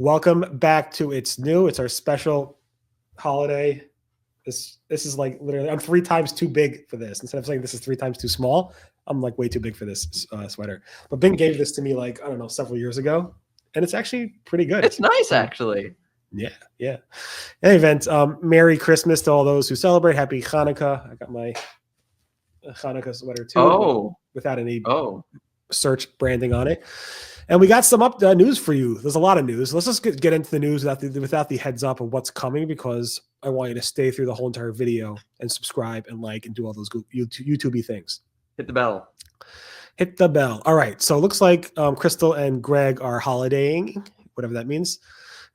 Welcome back to It's New. It's our special holiday. This is like literally, I'm 3 times too big for this. Instead of saying this is 3 times too small, I'm like way too big for this sweater. But Bing gave this to me like, I don't know, several years ago. And it's actually pretty good. It's nice, actually. Yeah. In any event, Merry Christmas to all those who celebrate. Happy Hanukkah. I got my Hanukkah sweater too. Without any Search branding on it. And we got some news for you. There's a lot of news. Let's just get into the news without the heads up of what's coming, because I want you to stay through the whole entire video and subscribe and like and do all those YouTube-y things. Hit the bell. Hit the bell. All right. So it looks like Crystal and Greg are holidaying, whatever that means.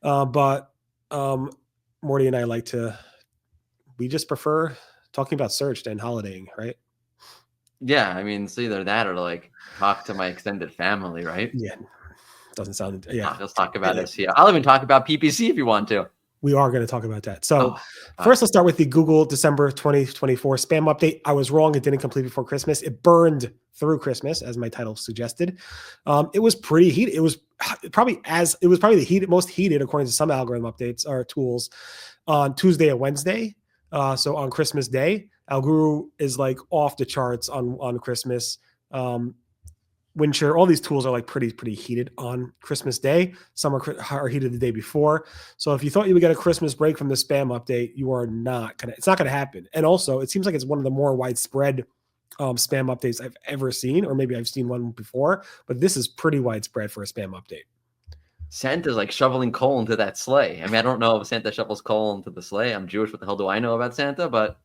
But Mordy and I we just prefer talking about search than holidaying, right? Yeah, I mean, it's either that or like talk to my extended family, right? Yeah, doesn't sound. Yeah, let's talk about this here. I'll even talk about PPC if you want to. We are going to talk about that. So first, let's start with the Google December 2024 spam update. I was wrong; it didn't complete before Christmas. It burned through Christmas, as my title suggested. It was pretty heated. It was probably the most heated, according to some algorithm updates or tools, on Tuesday and Wednesday. So on Christmas Day, Alguru is like off the charts on Christmas. Windshare, all these tools are like pretty heated on Christmas Day. Some are heated the day before. So if you thought you would get a Christmas break from the spam update, you are not gonna. It's not gonna happen. And also, it seems like it's one of the more widespread spam updates I've ever seen, or maybe I've seen one before. But this is pretty widespread for a spam update. Santa's like shoveling coal into that sleigh. I mean, I don't know if Santa shovels coal into the sleigh. I'm Jewish. What the hell do I know about Santa? But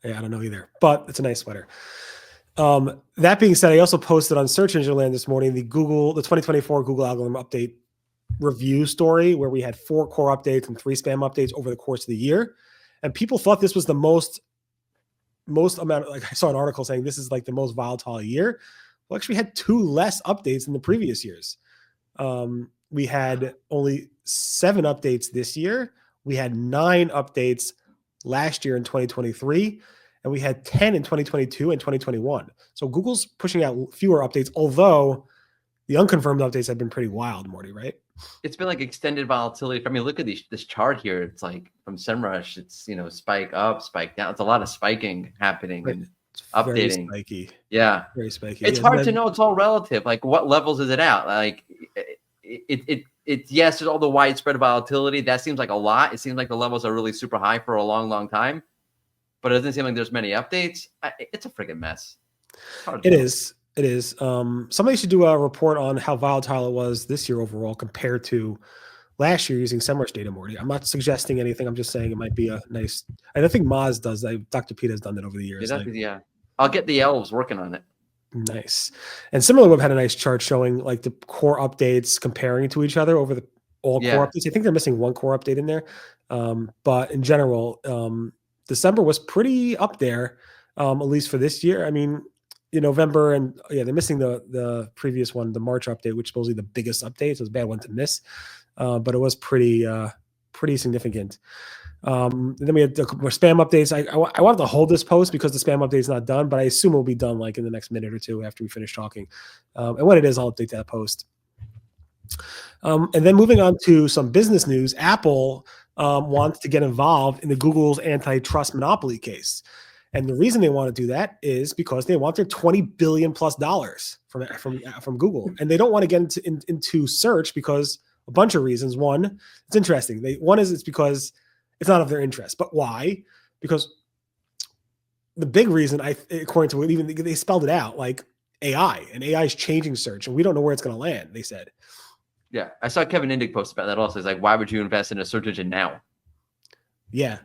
yeah, I don't know either. But it's a nice sweater. That being said, I also posted on Search Engine Land this morning the 2024 Google algorithm update review story, where we had 4 core updates and 3 spam updates over the course of the year. And people thought this was the most amount. Like, I saw an article saying this is like the most volatile year. Well, actually, we had 2 less updates than the previous years. We had only 7 updates this year. We had 9 updates last year in 2023. And we had 10 in 2022 and 2021. So Google's pushing out fewer updates, although the unconfirmed updates have been pretty wild, Mordy, right? It's been like extended volatility. I mean, look at this chart here. It's like from SEMrush, it's, spike up, spike down. It's a lot of spiking happening and updating. Very spiky. Yeah. Very spiky. It's hard to know. It's all relative. Like, what levels is it at? Like, yes, there's all the widespread volatility. That seems like a lot. It seems like the levels are really super high for a long, long time. But it doesn't seem like there's many updates. It's a freaking mess. It is. Somebody should do a report on how volatile it was this year overall compared to last year using SEMrush data, Mordy. I'm not suggesting anything. I'm just saying it might be a nice. I think Moz does that. Dr. Pete has done that over the years. Yeah. I'll get the elves working on it. Nice. And SimilarWeb had a nice chart showing like the core updates comparing to each other over all core updates. I think they're missing 1 core update in there. But in general, December was pretty up there, at least for this year. I mean, in November, and they're missing the previous one, the March update, which is supposedly the biggest update. So it's a bad one to miss, but it was pretty significant. And then we had more spam updates. I wanted to hold this post because the spam update is not done, but I assume it will be done like in the next minute or 2 after we finish talking. And when it is, I'll update that post. And then moving on to some business news, Apple wants to get involved in the Google's antitrust monopoly case. And the reason they want to do that is because they want their $20 billion+ from Google. And they don't want to get into search because a bunch of reasons. One, it's interesting. It's because it's not of their interest. But why? Because the big reason, according to what even they spelled it out, like AI, and AI is changing search, and we don't know where it's going to land, they said. Yeah, I saw Kevin Indig post about that also. It's like, why would you invest in a search engine now? Yeah,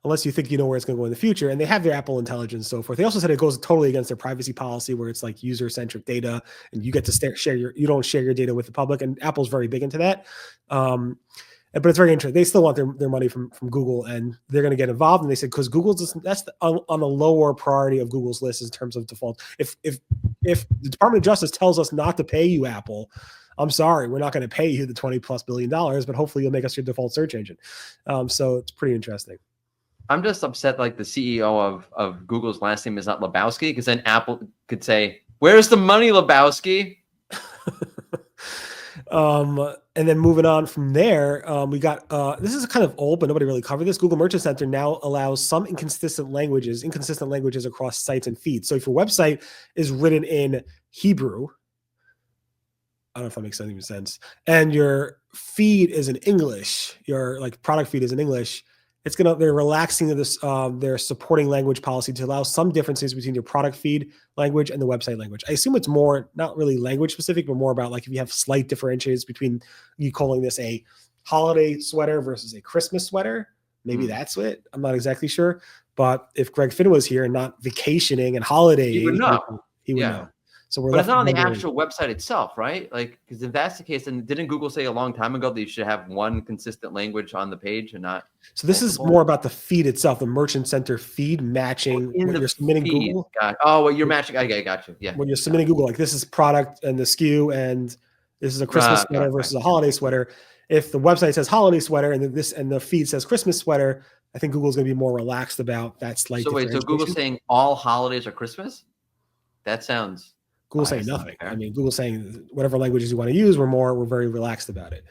unless you think you know where it's going to go in the future. And they have their Apple Intelligence and so forth. They also said it goes totally against their privacy policy, where it's like user-centric data, and you get to you don't share your data with the public. And Apple's very big into that. But it's very interesting. They still want their money from Google, and they're going to get involved. And they said because Google's on the lower priority of Google's list in terms of default. If the Department of Justice tells us not to pay you, Apple, I'm sorry, we're not going to pay you the $20+ billion, but hopefully you'll make us your default search engine. So it's pretty interesting. I'm just upset like the CEO of Google's last name is not Lebowski, because then Apple could say, "Where's the money, Lebowski?" And then moving on from there, we got, this is kind of old, but nobody really covered this. Google Merchant Center now allows some inconsistent languages across sites and feeds. So if your website is written in Hebrew, I don't know if that makes any sense, and your feed is in English, your like product feed is in English, they're relaxing this their supporting language policy to allow some differences between your product feed language and the website language. I assume it's more not really language specific, but more about like if you have slight differentiators between you calling this a holiday sweater versus a Christmas sweater, maybe that's it. I'm not exactly sure. But if Greg Finn was here and not vacationing and holidaying, he would know. He would know. So but it's not on the actual website itself, right? Like, because if that's the case, then didn't Google say a long time ago that you should have one consistent language on the page and not? So this is more about the feed itself, the Merchant Center feed matching what you're submitting Google. What you're matching. I got you. Yeah. When you're submitting Google, like this is product and the SKU, and this is a Christmas sweater versus a holiday sweater. If the website says holiday sweater and the feed says Christmas sweater, I think Google's going to be more relaxed about that slight. So wait, so Google's saying all holidays are Christmas? That sounds. Google's saying nothing. I mean, Google's saying whatever languages you want to use, we're very relaxed about it.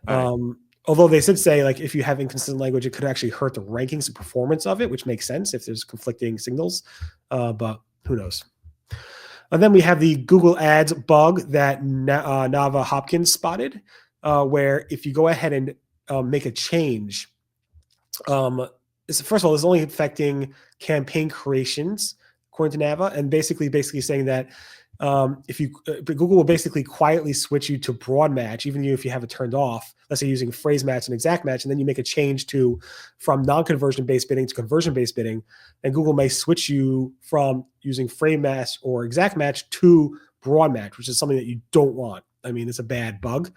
Although they did say like if you have inconsistent language, it could actually hurt the rankings and performance of it, which makes sense if there's conflicting signals. But who knows? And then we have the Google Ads bug that Nava Hopkins spotted, where if you go ahead and make a change, first of all, it's only affecting campaign creations, according to Nava, and basically saying that Google will basically quietly switch you to broad match, even if you have it turned off. Let's say using phrase match and exact match, and then you make a change from non-conversion based bidding to conversion based bidding, and Google may switch you from using phrase match or exact match to broad match, which is something that you don't want. I mean, it's a bad bug.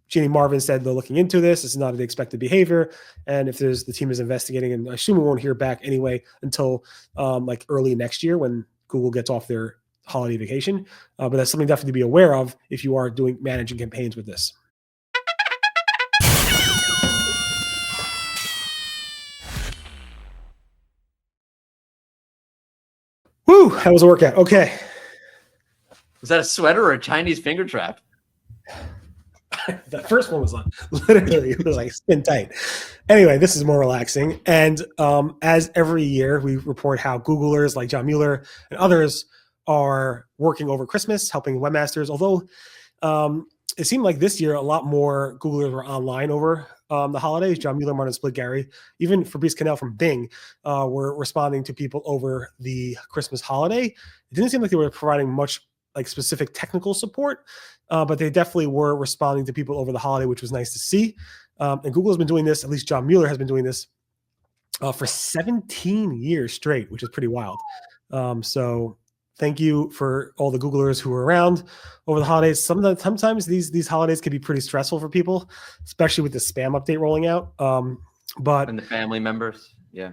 Jeannie Marvin said they're looking into this. It's not an expected behavior, and if the team is investigating, and I assume we won't hear back anyway until like early next year when Google gets off their holiday vacation, but that's something definitely to be aware of if you are managing campaigns with this. Woo! That was a workout. Okay. Was that a sweater or a Chinese finger trap? The first one was literally it was like spin tight. Anyway, this is more relaxing. And as every year, we report how Googlers like John Mueller and others are working over Christmas, helping webmasters. Although it seemed like this year a lot more Googlers were online over the holidays. John Mueller, Martin Split-Gary, even Fabrice Cannell from Bing were responding to people over the Christmas holiday. It didn't seem like they were providing much like specific technical support, but they definitely were responding to people over the holiday, which was nice to see. And Google has been doing this, at least John Mueller has been doing this for 17 years straight, which is pretty wild. So thank you for all the Googlers who were around over the holidays. Sometimes these holidays can be pretty stressful for people, especially with the spam update rolling out. And the family members. Yeah.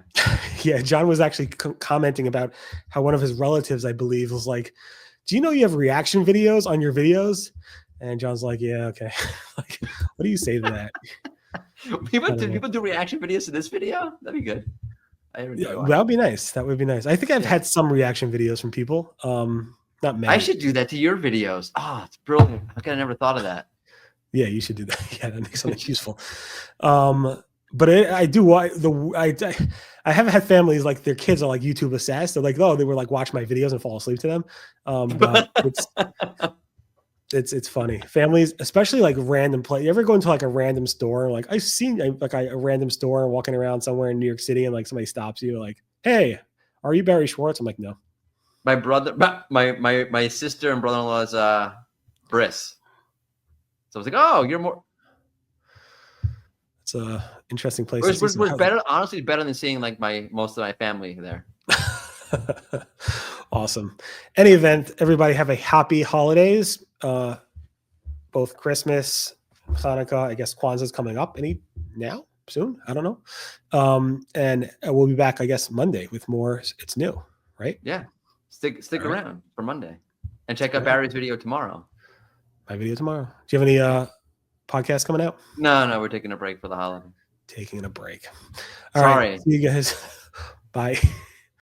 Yeah. John was actually commenting about how one of his relatives, I believe, was like, do you know you have reaction videos on your videos? And John's like, yeah, okay. Like, what do you say to that? People do reaction videos to this video? That'd be good. That would be nice. That would be nice. I think I've had some reaction videos from people. Not many. I should do that to your videos. Oh, it's brilliant. I never thought of that. Yeah, you should do that. Yeah, that makes something useful. But I do. I haven't had families like their kids are like YouTube obsessed. They're like, oh, they were like watch my videos and fall asleep to them. But it's funny. Families, especially like random play. You ever go into like a random store? Like I've seen a random store walking around somewhere in New York City, and like somebody stops you, like, "Hey, are you Barry Schwartz?" I'm like, "No." My brother, my sister and brother-in-law is Briss. So I was like, "Oh, you're more." It's a interesting place. We're better, honestly, better than seeing like most of my family there. Awesome. Any event, everybody have a happy holidays. Both Christmas, Hanukkah, I guess Kwanzaa's coming up soon. I don't know. And we'll be back, I guess, Monday with more. It's new, right? Yeah. Stick around for Monday and check out Barry's video tomorrow. My video tomorrow. Do you have any podcasts coming out? No, we're taking a break for the holiday. Taking a break. All right. See you guys. Bye.